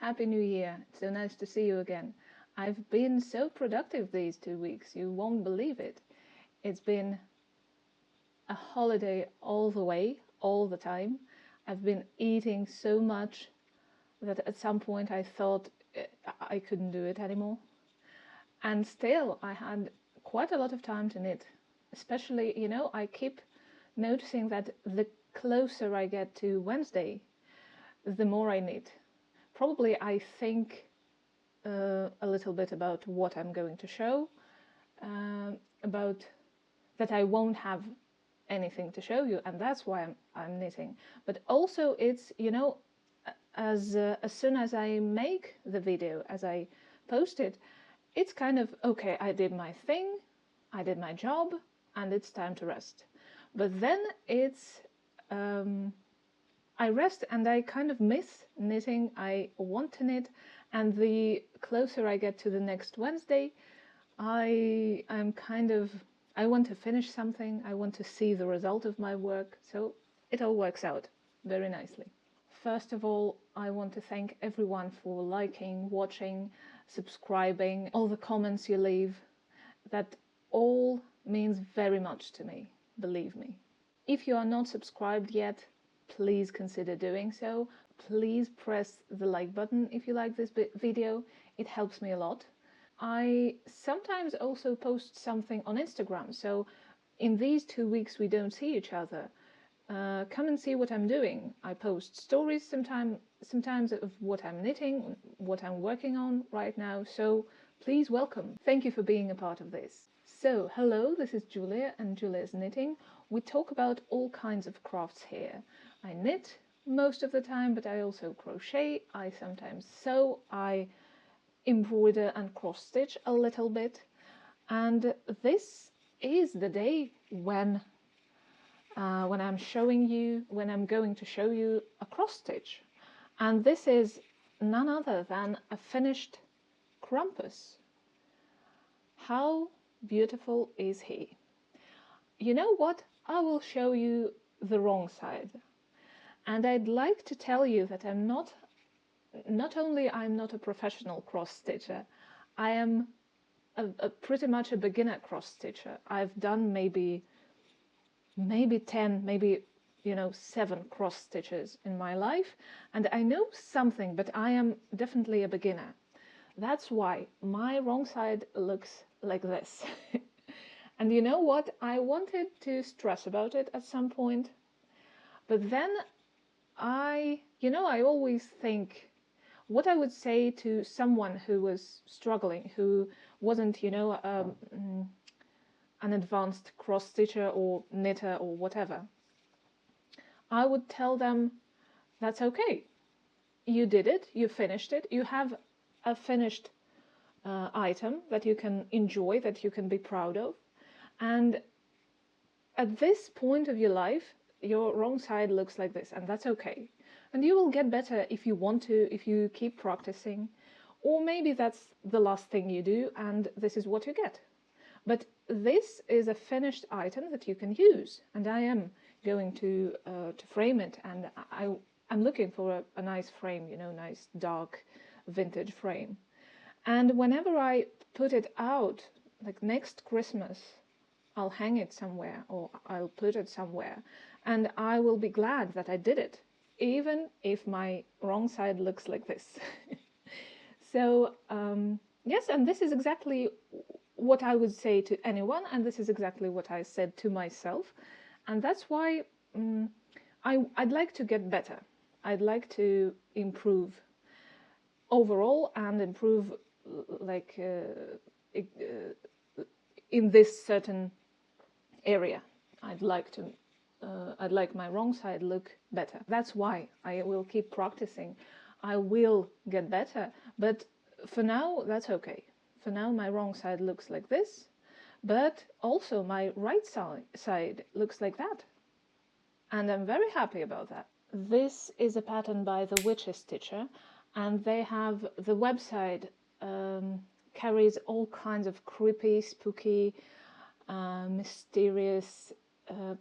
Happy New Year. It's so nice to see you again. I've been so productive these 2 weeks, you won't believe it. It's been a holiday all the way, all the time. I've been eating so much that at some point I thought I couldn't do it anymore. And still, I had quite a lot of time to knit. Especially, I keep noticing that the closer I get to Wednesday, the more I knit. Probably I think a little bit about what I'm going to show, about that I won't have anything to show you, and that's why I'm knitting. But also it's, as soon as I make the video, as I post it, it's kind of, okay, I did my thing, I did my job, and it's time to rest. But then it's, I rest and I kind of miss knitting. I want to knit, and the closer I get to the next Wednesday, I want to finish something, I want to see the result of my work, so it all works out very nicely. First of all, I want to thank everyone for liking, watching, subscribing, all the comments you leave. That all means very much to me, believe me. If you are not subscribed yet, please consider doing so. Please press the like button if you like this video, it helps me a lot. I sometimes also post something on Instagram, so in these 2 weeks we don't see each other. Come and see what I'm doing. I post stories sometimes of what I'm knitting, what I'm working on right now, so please welcome. Thank you for being a part of this. So, hello, this is Julia and Julia's Knitting. We talk about all kinds of crafts here. I knit most of the time, but I also crochet, I sometimes sew, I embroider and cross-stitch a little bit. And this is the day when I'm going to show you a cross-stitch. And this is none other than a finished Krampus. How beautiful is he? You know what? I will show you the wrong side. And I'd like to tell you that I'm not only I'm not a professional cross-stitcher, I am pretty much a beginner cross-stitcher. I've done maybe 10, maybe 7 cross stitches in my life, and I know something, but I am definitely a beginner. That's why my wrong side looks like this. And you know what? I wanted to stress about it at some point, but then I always think what I would say to someone who was struggling, who wasn't, an advanced cross-stitcher or knitter or whatever. I would tell them, that's okay. You did it, you finished it, you have a finished item that you can enjoy, that you can be proud of. And at this point of your life, your wrong side looks like this, and that's okay. And you will get better if you want to, if you keep practicing. Or maybe that's the last thing you do, and this is what you get. But this is a finished item that you can use, and I am going to frame it, and I'm looking for a nice frame, nice dark vintage frame. And whenever I put it out, like next Christmas, I'll hang it somewhere, or I'll put it somewhere, and I will be glad that I did it, even if my wrong side looks like this. So yes, and this is exactly what I would say to anyone, and this is exactly what I said to myself, and that's why I'd like to get better. I'd like to improve overall and improve like in this certain area. I'd like my wrong side look better. That's why I will keep practicing. I will get better, but for now that's okay. For now my wrong side looks like this, but also my right side looks like that. And I'm very happy about that. This is a pattern by the Witches Stitcher, and they have the website carries all kinds of creepy, spooky, mysterious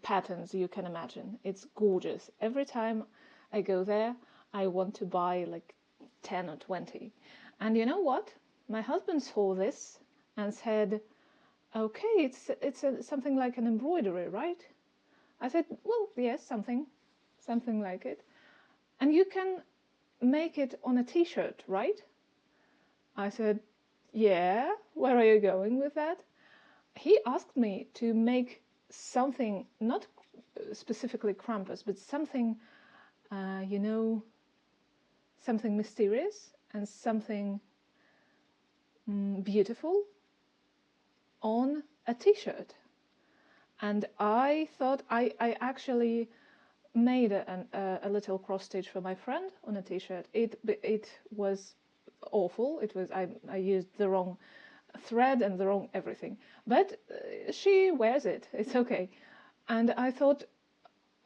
patterns you can imagine. It's gorgeous. Every time I go there, I want to buy like 10 or 20. And you know what? My husband saw this and said, okay, it's something like an embroidery, right? I said, well, yes, something like it. And you can make it on a t-shirt, right? I said, yeah, where are you going with that? He asked me to make something, not specifically Krampus, but something, you know, something mysterious and something beautiful on a t-shirt. And I thought I actually made a little cross stitch for my friend on a t-shirt. It was awful. It was I used the wrong thread and the wrong everything, but she wears it. It's okay. And I thought,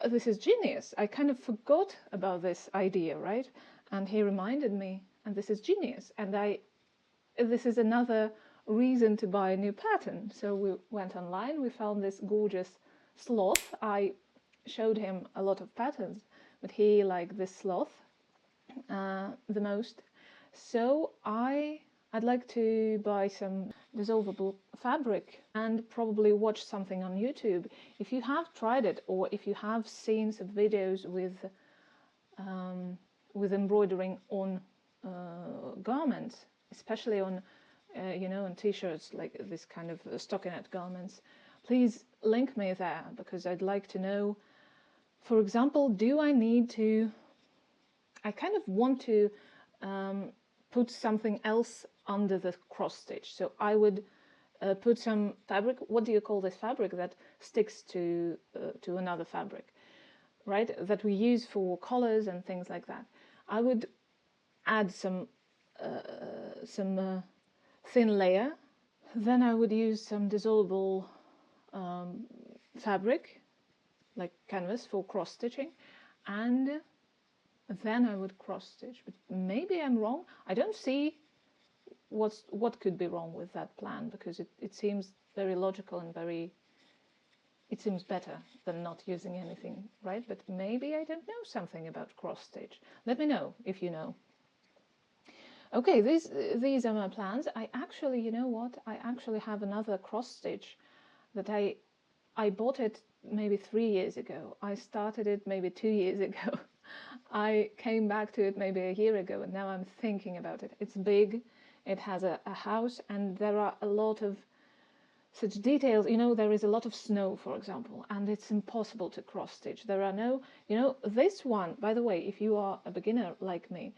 this is genius. I kind of forgot about this idea, right? And he reminded me, and this is genius. And this is another reason to buy a new pattern. So we went online, we found this gorgeous sloth. I showed him a lot of patterns, but he liked this sloth the most. So I'd like to buy some dissolvable fabric and probably watch something on YouTube. If you have tried it, or if you have seen some videos with embroidering on garments, especially on you know, on t-shirts, like this kind of stockinette garments, please link me there, because I'd like to know, for example, do I need to, I kind of want to put something else under the cross stitch. So I would put some fabric, what do you call this fabric that sticks to another fabric, right, that we use for collars and things like that. I would add some thin layer. Then I would use some dissolvable fabric, like canvas, for cross stitching, and then I would cross stitch. But maybe I'm wrong. I don't see what could be wrong with that plan, because it seems very logical and it seems better than not using anything, right? But maybe I don't know something about cross stitch. Let me know if you know. Okay, these are my plans. I actually, you know what? I actually have another cross stitch that I bought it maybe 3 years ago. I started it maybe 2 years ago. I came back to it maybe a year ago, and now I'm thinking about it. It's big, it has a house, and there are a lot of such details. You know, there is a lot of snow, for example, and it's impossible to cross stitch. There are no, you know, this one, by the way, if you are a beginner like me,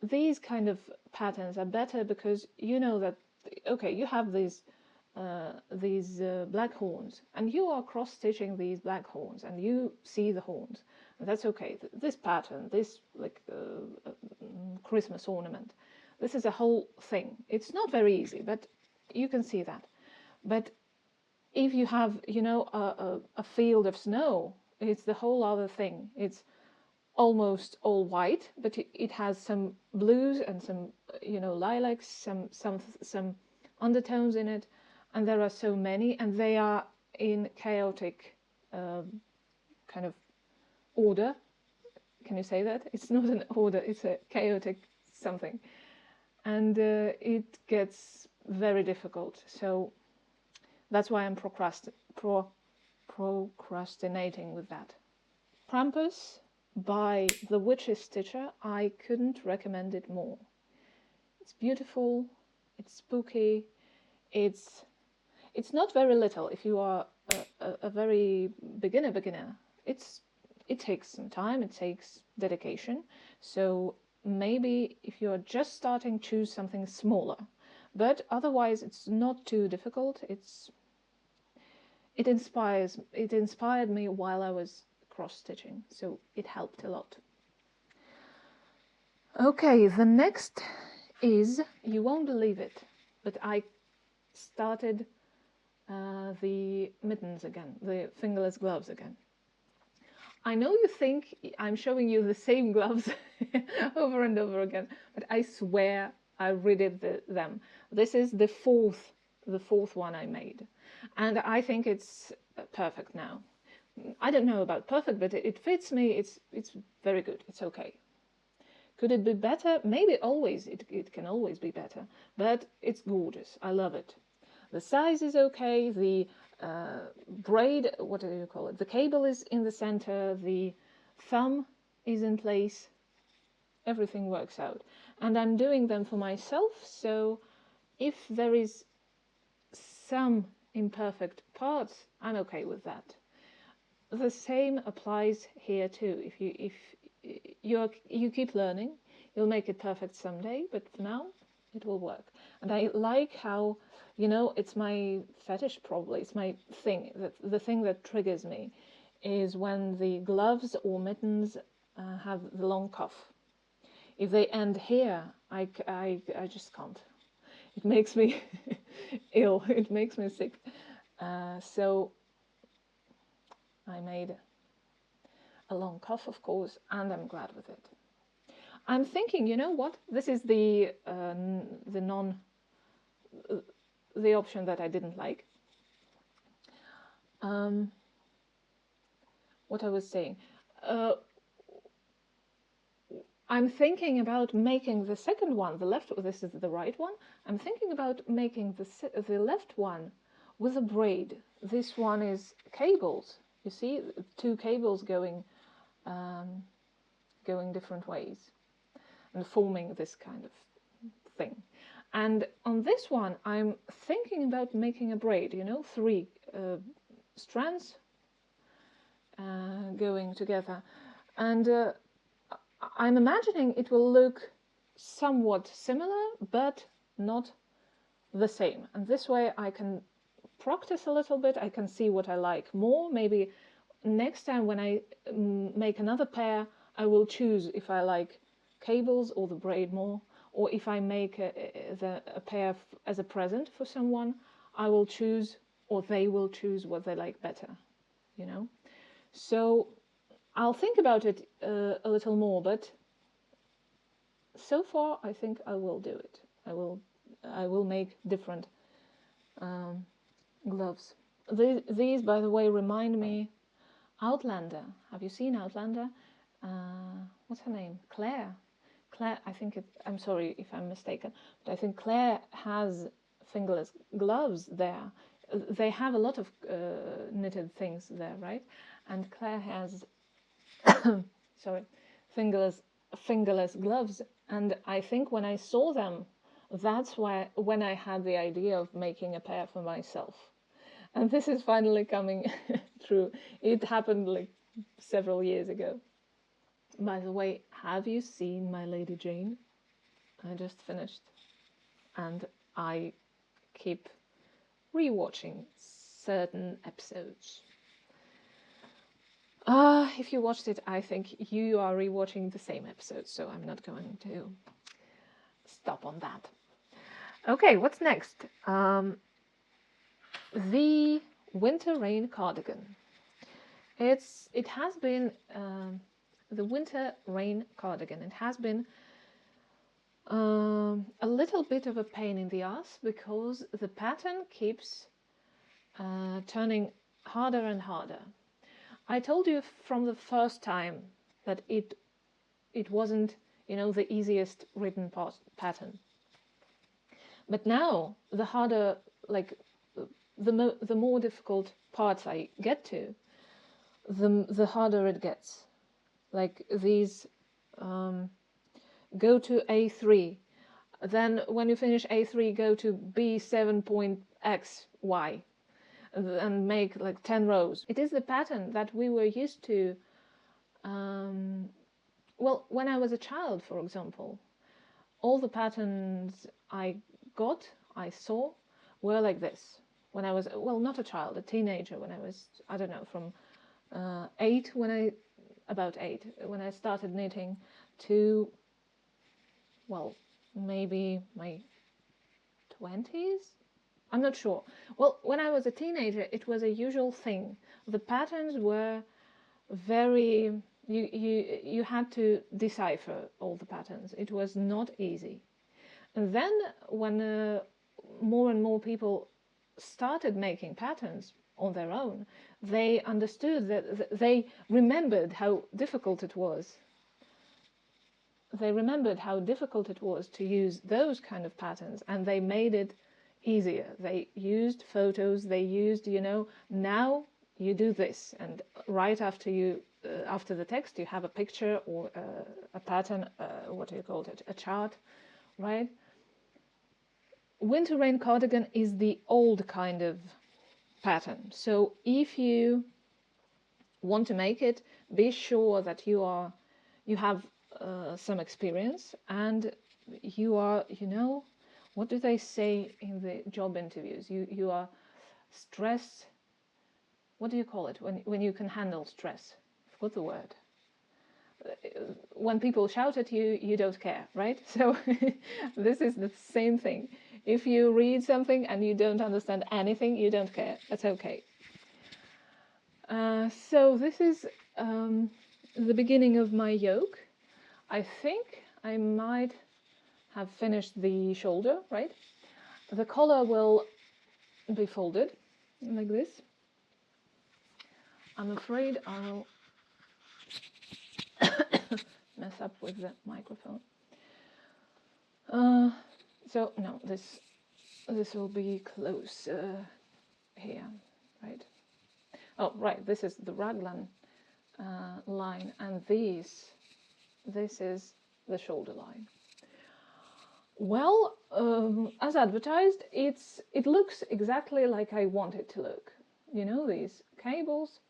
these kind of patterns are better because you know that, okay, you have these black horns, and you are cross stitching these black horns, and you see the horns, and that's okay. This pattern, this like Christmas ornament, this is a whole thing. It's not very easy, but you can see that. But if you have, you know, a field of snow, it's the whole other thing. It's almost all white, but it has some blues and some, you know, lilacs, some undertones in it, and there are so many, and they are in chaotic kind of order. Can you say that? It's not an order, it's a chaotic something, and it gets very difficult. So that's why I'm procrastinating with that. Krampus by the Witch's Stitcher, I couldn't recommend it more. It's beautiful, it's spooky, it's not very little. If you are a very beginner, it takes some time, it takes dedication. So maybe if you are just starting, choose something smaller. But otherwise, it's not too difficult. It inspired me while I was cross-stitching, so it helped a lot. Okay, the next is, you won't believe it, but I started the mittens again, the fingerless gloves again. I know you think I'm showing you the same gloves over and over again, but I swear I redid them. This is the fourth one I made, and I think it's perfect now. I don't know about perfect, but it fits me. It's very good. It's okay. Could it be better? Maybe always, it can always be better, but it's gorgeous. I love it. The size is okay, the braid, what do you call it? The cable is in the center, the thumb is in place, everything works out. And I'm doing them for myself, so if there is some imperfect parts, I'm okay with that. The same applies here too. If you keep learning, you'll make it perfect someday, but for now it will work. And I like how, you know, it's my fetish probably, it's my thing, that the thing that triggers me is when the gloves or mittens have the long cuff. If they end here, I just can't. It makes me ill, it makes me sick. So I made a long cuff, of course, and I'm glad with it. I'm thinking, you know what? This is the option that I didn't like. What I was saying. I'm thinking about making the second one, the left. This is the right one. I'm thinking about making the left one with a braid. This one is cables. You see, 2 cables going different ways and forming this kind of thing. And on this one, I'm thinking about making a braid, you know, 3 strands going together. And I'm imagining it will look somewhat similar, but not the same. And this way I can practice a little bit, I can see what I like more. Maybe next time when I make another pair, I will choose if I like cables or the braid more, or if I make a pair as a present for someone, I will choose, or they will choose what they like better, you know. So I'll think about it a little more, but so far I think I will do it. I will make different gloves. These, by the way, remind me Outlander. Have you seen Outlander? What's her name? Claire. Claire, I think I'm sorry if I'm mistaken, but I think Claire has fingerless gloves there. They have a lot of knitted things there, right? And Claire has sorry, fingerless gloves, and I think when I saw them, that's when I had the idea of making a pair for myself. And this is finally coming true. It happened like several years ago. By the way, have you seen My Lady Jane? I just finished, and I keep rewatching certain episodes. If you watched it, I think you are rewatching the same episode, so I'm not going to stop on that. Okay, what's next? The winter rain cardigan. It has been the winter rain cardigan. It has been a little bit of a pain in the ass because the pattern keeps turning harder and harder. I told you from the first time that it wasn't, you know, the easiest written pattern. But now the harder, like the more difficult parts I get to, the harder it gets. Like these go to A3, then when you finish A3 go to B7.XY and make like 10 rows. It is the pattern that we were used to, well, when I was a child, for example. All the patterns I saw were like this. When I was, well, not a child, a teenager, when I was, I don't know, from about 8, when I started knitting, to, well, maybe my 20s? I'm not sure. Well, when I was a teenager, it was a usual thing. The patterns were very, you had to decipher all the patterns. It was not easy. And then when more and more people started making patterns on their own, they understood that they remembered how difficult it was. they remembered how difficult it was to use those kind of patterns, and they made it easier. They used photos, they used, you know, now you do this, and right after you after the text you have a picture or a pattern, what do you call it, a chart, right? Winter rain cardigan is the old kind of pattern, so if you want to make it, be sure that you have some experience, and you are, you know, what do they say in the job interviews? You are stress. What do you call it when you can handle stress? I forgot the word. When people shout at you, you don't care, right? So this is the same thing. If you read something and you don't understand anything, you don't care. That's okay. So this is the beginning of my yoke. I think I might have finished the shoulder, right? The collar will be folded like this. I'm afraid I'll mess up with the microphone. So no, this will be close here, right? Oh, right, this is the raglan line, and this is the shoulder line. Well, as advertised, it looks exactly like I want it to look. You know, these cables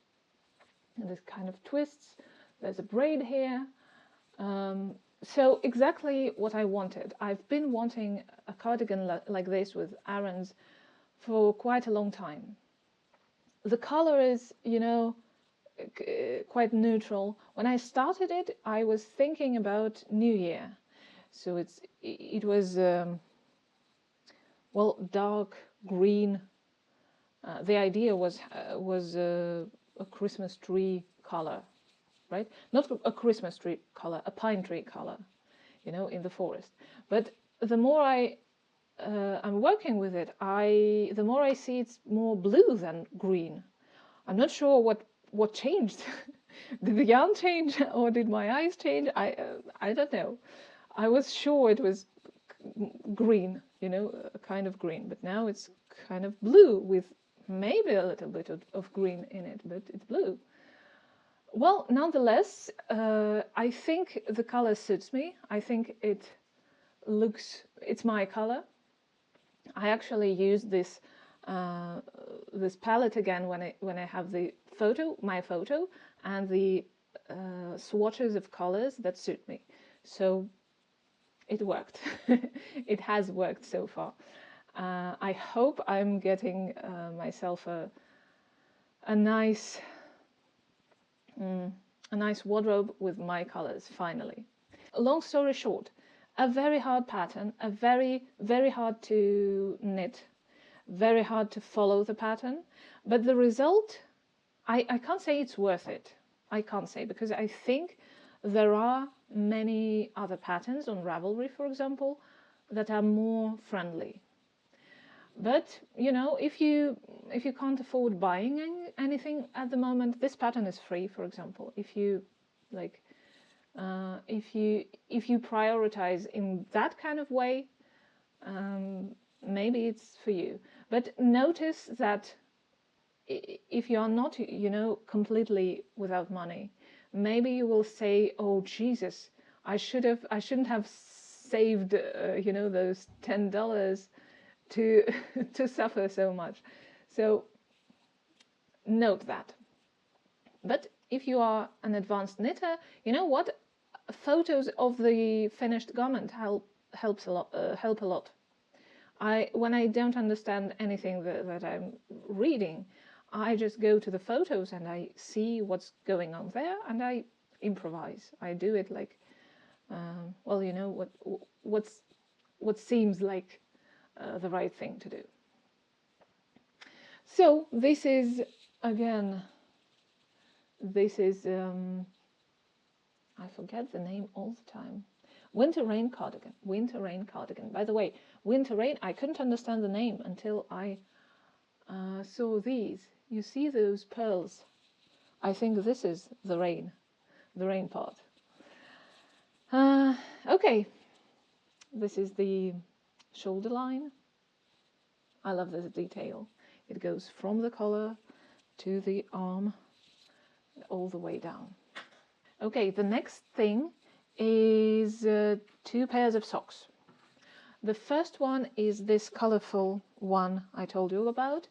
and this kind of twists. There's a braid here. So exactly what I wanted. I've been wanting a cardigan like this with Aaron's for quite a long time. The color is, you know, quite neutral. When I started it, I was thinking about New Year. So it was well, dark green. The idea was a Christmas tree color, right? Not a Christmas tree color, a pine tree color, you know, in the forest. But the more I'm working with it, the more I see it's more blue than green. I'm not sure what changed. Did the yarn change, or did my eyes change? I don't know. I was sure it was green, you know, a kind of green, but now it's kind of blue with maybe a little bit of green in it, but it's blue. Well, nonetheless, I think the color suits me. I think it's my color. I actually use this this palette again when I have my photo and the swatches of colors that suit me. So it worked. It has worked so far. I hope I'm getting myself a nice wardrobe with my colors finally. Long story short, a very hard pattern, a very, very hard to knit, very hard to follow the pattern, but the result, I can't say it's worth it. I can't say, because I think there are many other patterns on Ravelry, for example, that are more friendly. But, you know, if you can't afford buying anything at the moment, this pattern is free, for example. If you like, if you prioritize in that kind of way, maybe it's for you. But notice that if you are not, you know, completely without money, maybe you will say, "Oh Jesus, I shouldn't have saved, you know, those $10 to to suffer so much." So note that. But if you are an advanced knitter, you know what? Photos of the finished garment help a lot. When I don't understand anything that I'm reading, I just go to the photos and I see what's going on there, and I improvise. I do it like, well, you know, what seems like the right thing to do. So this is, again, I forget the name all the time. Winter Rain Cardigan. Winter Rain Cardigan. By the way, Winter Rain, I couldn't understand the name until I saw these. You see those pearls? I think this is the rain part. Okay, this is the shoulder line. I love this detail. It goes from the collar to the arm all the way down. Okay, the next thing is 2 pairs of socks. The first one is this colorful one I told you about.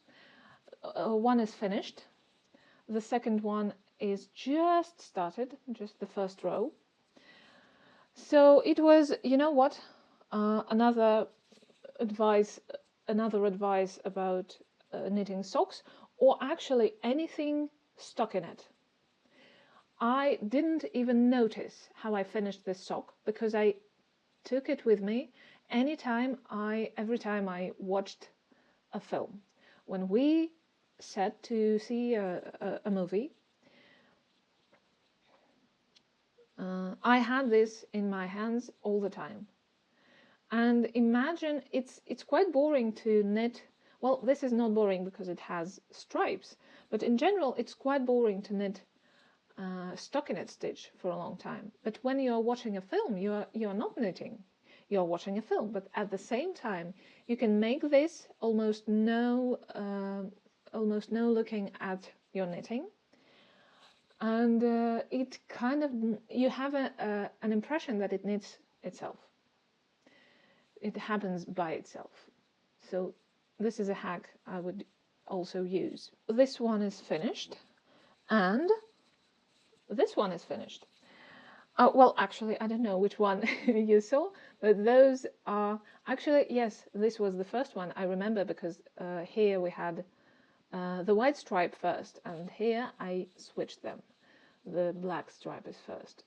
One is finished. The second one is just started, just the first row. So it was, you know what, another advice about knitting socks, or actually anything stuck in it. I didn't even notice how I finished this sock because I took it with me every time I watched a film. When we sat to see a movie, I had this in my hands all the time. And imagine, it's quite boring to knit. Well, this is not boring because it has stripes, but in general it's quite boring to knit stockinette stitch for a long time. But when you're watching a film, you're not knitting, you're watching a film. But at the same time, you can make this almost no looking at your knitting, and it kind of, you have an impression that it knits itself. It happens by itself. So this is a hack I would also use. This one is finished, and this one is finished. Well, actually, I don't know which one you saw, but those are actually, yes, this was the first one I remember, because here we had the white stripe first, and here I switched them. The black stripe is first.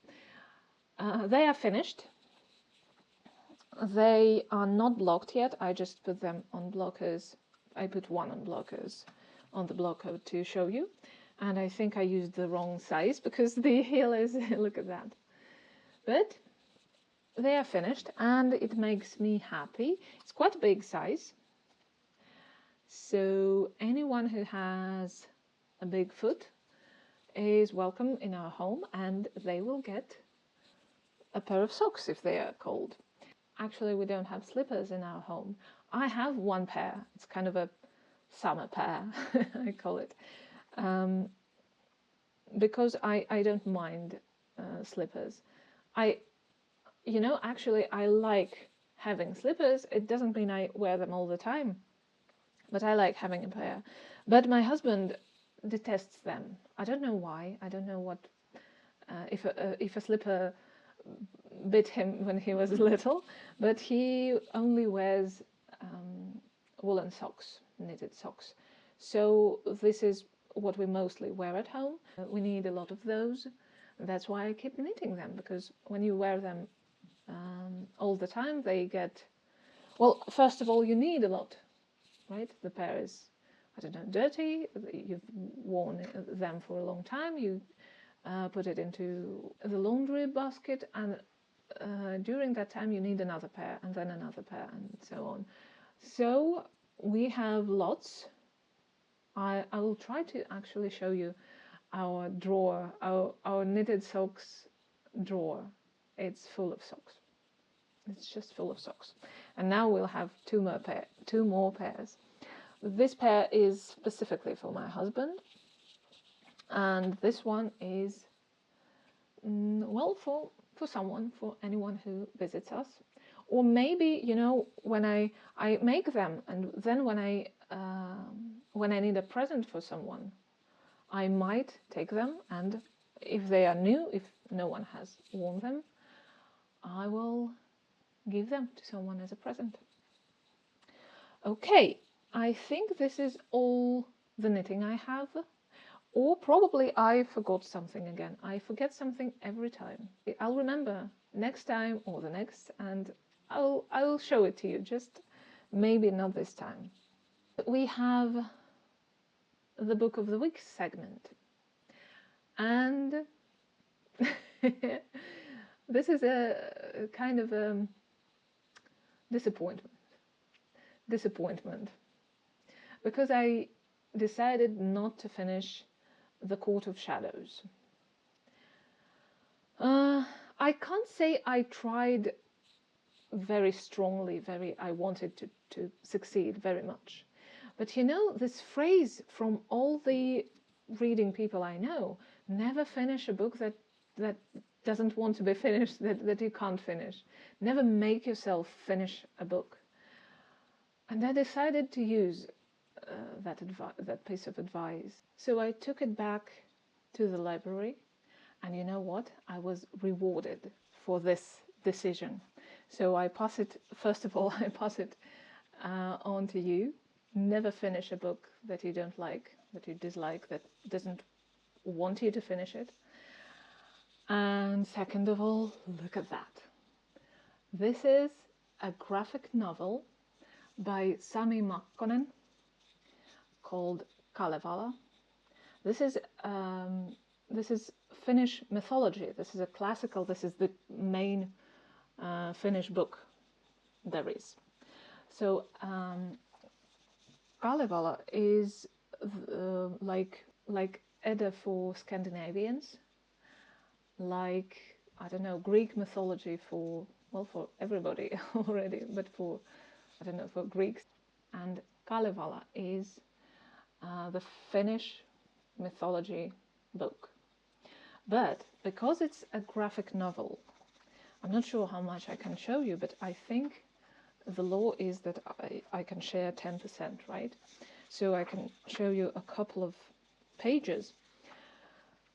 They are finished. They are not blocked yet. I just put them on blockers. I put one on blockers on the blocker to show you. And I think I used the wrong size because the heel is, look at that. But they are finished and it makes me happy. It's quite a big size. So anyone who has a big foot is welcome in our home, and they will get a pair of socks if they are cold. Actually, we don't have slippers in our home. I have one pair. It's kind of a summer pair, I call it, because I don't mind slippers. Actually, I like having slippers. It doesn't mean I wear them all the time, but I like having a pair. But my husband detests them. I don't know why. I don't know what, if a slipper bit him when he was little, but he only wears woolen socks, knitted socks. So this is what we mostly wear at home. We need a lot of those. That's why I keep knitting them, because when you wear them all the time, they get, well, first of all, you need a lot, right? The pair is, I don't know, dirty. You've worn them for a long time. You put it into the laundry basket, and during that time you need another pair, and then another pair, and so on. So we have lots. I will try to actually show you our drawer, our knitted socks drawer. It's full of socks. It's just full of socks. And now we'll have two more pairs. This pair is specifically for my husband, and this one is, well, for anyone who visits us. Or maybe, when I make them, and then when I need a present for someone, I might take them, and if they are new, if no one has worn them, I will give them to someone as a present. Okay, I think this is all the knitting I have. Or probably I forgot something again. I forget something every time. I'll remember next time or the next, and I'll show it to you, just maybe not this time. We have the Book of the Week segment, and this is a kind of a disappointment, because I decided not to finish The Court of Shadows. I I can't say I tried very strongly, I wanted to succeed very much. But you know, this phrase from all the reading people I know, never finish a book that doesn't want to be finished, that you can't finish. Never make yourself finish a book. And I decided to use that piece of advice. So I took it back to the library, and you know what? I was rewarded for this decision. So I pass it, first of all, I pass it on to you. Never finish a book that you don't like, that you dislike, that doesn't want you to finish it. And second of all, look at that. This is a graphic novel by Sami Makkonen called Kalevala. This is Finnish mythology. This is a classical, this is the main Finnish book there is. So Kalevala is like Edda for Scandinavians, like, I don't know, Greek mythology for, well, for everybody already, but for, I don't know, for Greeks. And Kalevala is the Finnish mythology book. But because it's a graphic novel, I'm not sure how much I can show you, but I think the law is that I can share 10%, right? So I can show you a couple of pages.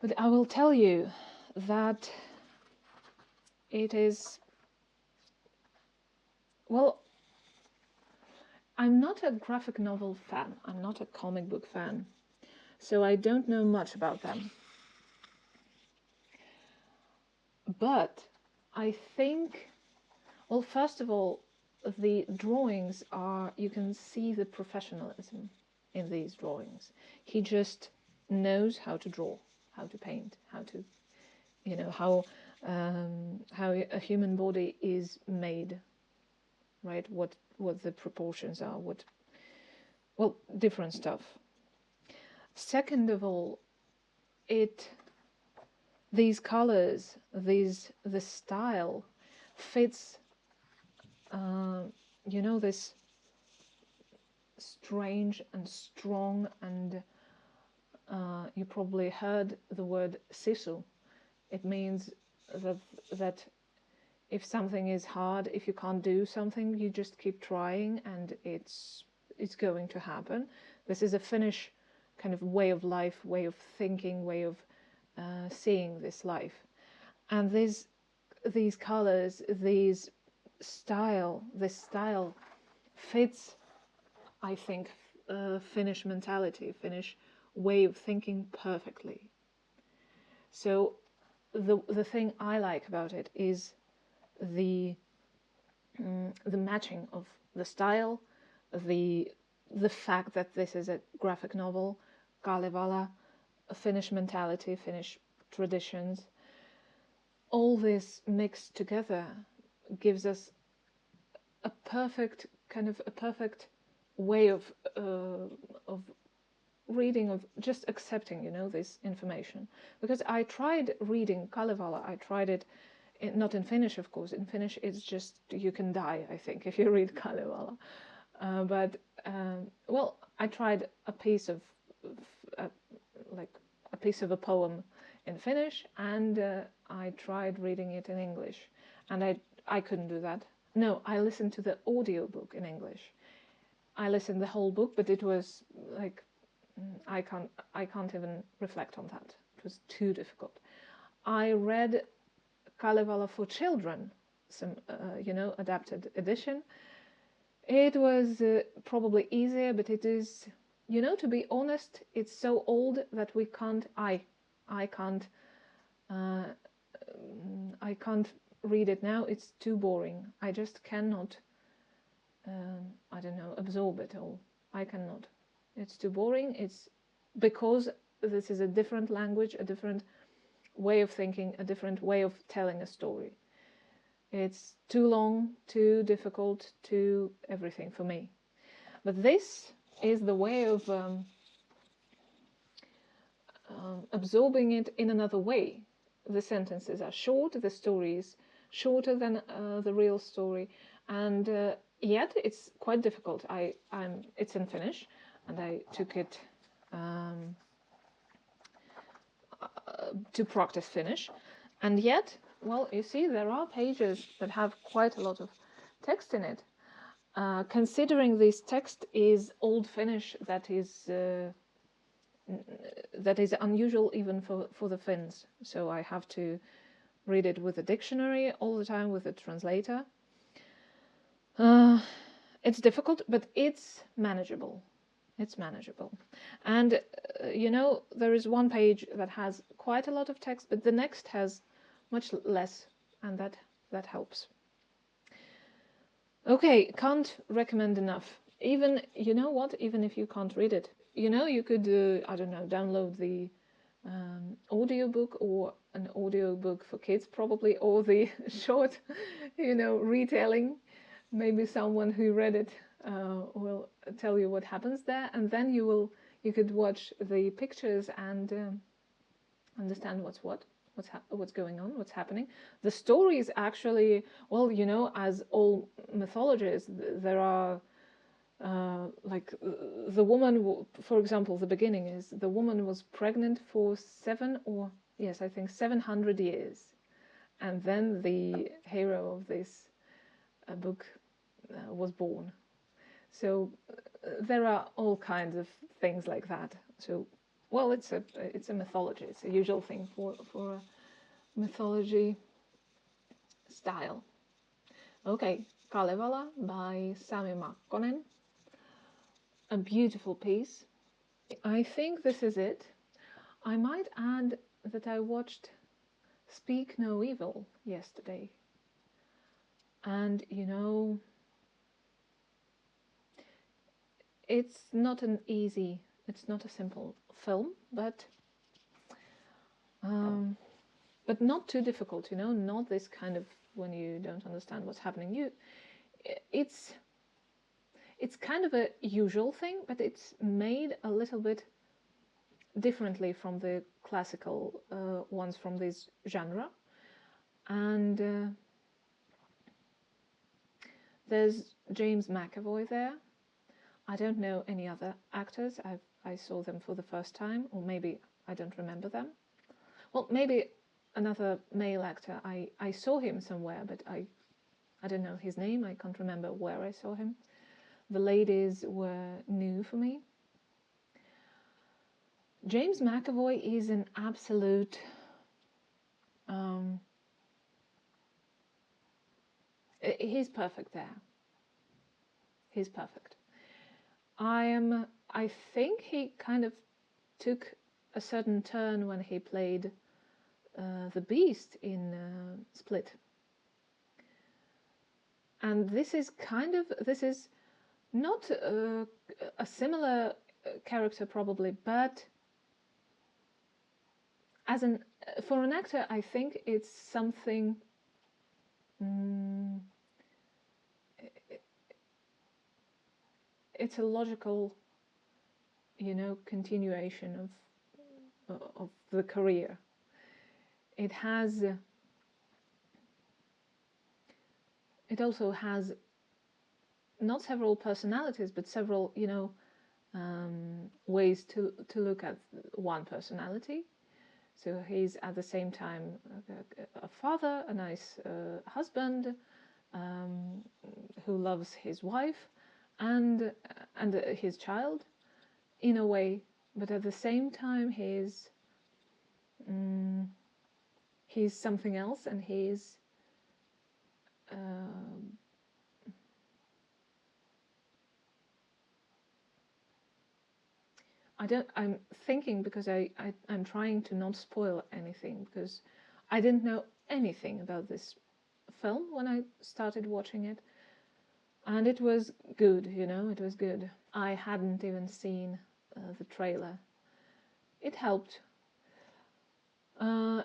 But I will tell you that it is, well, I'm not a graphic novel fan. I'm not a comic book fan. So I don't know much about them. But I think, well, first of all, the drawings are, you can see the professionalism in these drawings. He just knows how to draw, how to paint, how to, you know, how a human body is made, right? What the proportions are, well, different stuff. Second of all, these colors, the style fits, you know, this strange and strong, and you probably heard the word sisu. It means that if something is hard, if you can't do something, you just keep trying, and it's going to happen. This is a Finnish kind of way of life, way of thinking, way of seeing this life. And these colors, this style fits, I think, Finnish mentality, Finnish way of thinking perfectly. So the thing I like about it is the matching of the style, the fact that this is a graphic novel, Kalevala, Finnish mentality, Finnish traditions. All this mixed together gives us a perfect way of reading, of just accepting, you know, this information. Because I tried reading Kalevala, I tried it, not in Finnish, of course. In Finnish, it's just, you can die, I think, if you read Kalevala. Well, I tried a piece of a poem in Finnish, and I tried reading it in English, and I couldn't do that. No, I listened to the audiobook in English. I listened the whole book, but it was like, I can't even reflect on that. It was too difficult. I read Kalevala for children, some you know, adapted edition. It was probably easier, but it is, you know, to be honest, it's so old that I can't read it now. It's too boring. I just cannot, I don't know, absorb it all. I cannot. It's too boring. It's because this is a different language, a different way of thinking, a different way of telling a story. It's too long, too difficult, too everything for me. But this is the way of absorbing it in another way. the sentences are short, the story is shorter than the real story, and yet it's quite difficult. It's in Finnish, and I took it to practice Finnish, and yet, well, you see, there are pages that have quite a lot of text in it. Considering this text is Old Finnish, that is unusual even for the Finns. So I have to read it with a dictionary all the time, with a translator. It's difficult, but it's manageable. It's manageable. And, there is one page that has quite a lot of text, but the next has much less, and that helps. Okay, can't recommend enough. Even, you know what, even if you can't read it, you could, I don't know, download the audiobook, or an audiobook for kids probably, or the short, retelling. Maybe someone who read it will tell you what happens there, and then you could watch the pictures and understand what's going on, what's happening. The story is actually, well, as all mythologies, there are like the woman, for example, the beginning is the woman was pregnant for 700 years, and then the hero of this book was born. So there are all kinds of things like that. So, well, it's a mythology. It's a usual thing for a mythology style. Okay, Kalevala by Sami Makkonen. A beautiful piece. I think this is it. I might add that I watched Speak No Evil yesterday. And, it's not a simple film, but not too difficult, not this kind of when you don't understand what's happening. It's kind of a usual thing, but it's made a little bit differently from the classical ones from this genre. And there's James McAvoy there. I don't know any other actors. I saw them for the first time, or maybe I don't remember them. Well, maybe another male actor. I saw him somewhere, but I don't know his name. I can't remember where I saw him. The ladies were new for me. James McAvoy is an absolute he's perfect there. He's perfect. I think he kind of took a certain turn when he played the Beast in Split. And this is not a similar character probably, but for an actor, I think it's something. It's a logical, continuation of the career. It also has not several personalities, but several, ways to look at one personality. So he's at the same time a father, a nice husband who loves his wife and his child in a way, but at the same time he's something else, and he's I'm thinking, because I'm trying to not spoil anything, because I didn't know anything about this film when I started watching it, and it was good, it was good. I hadn't even seen the trailer. It helped.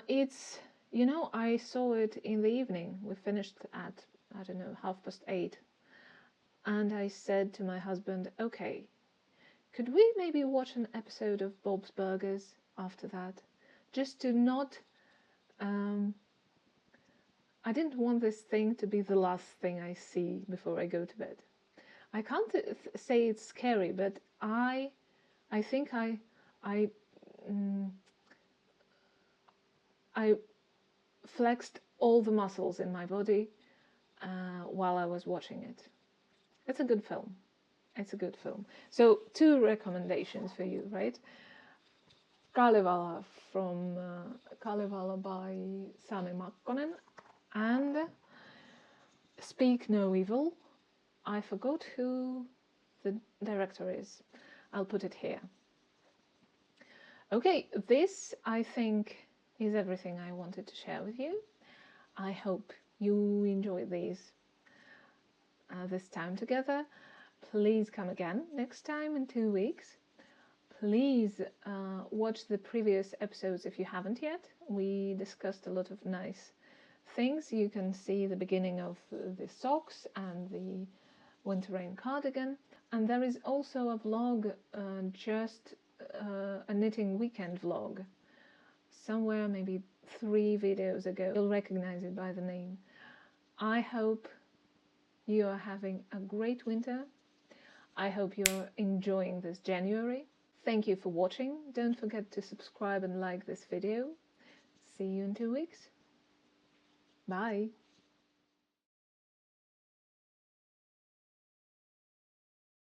It's, I saw it in the evening. We finished at, 8:30, and I said to my husband, okay, could we maybe watch an episode of Bob's Burgers after that? Just to not I didn't want this thing to be the last thing I see before I go to bed. I can't say it's scary, but I think I flexed all the muscles in my body while I was watching it. It's a good film. It's a good film. So 2 recommendations for you, right? Kalevala from Kalevala by Sami Makkonen and Speak No Evil. I forgot who the director is. I'll put it here. Okay, this I think is everything I wanted to share with you. I hope you enjoyed these this time together. Please come again next time in 2 weeks. Please watch the previous episodes if you haven't yet. We discussed a lot of nice things. You can see the beginning of the socks and the winter rain cardigan. And there is also a vlog, just a knitting weekend vlog. Somewhere maybe 3 videos ago. You'll recognize it by the name. I hope you are having a great winter. I hope you're enjoying this January. Thank you for watching. Don't forget to subscribe and like this video. See you in 2 weeks. Bye.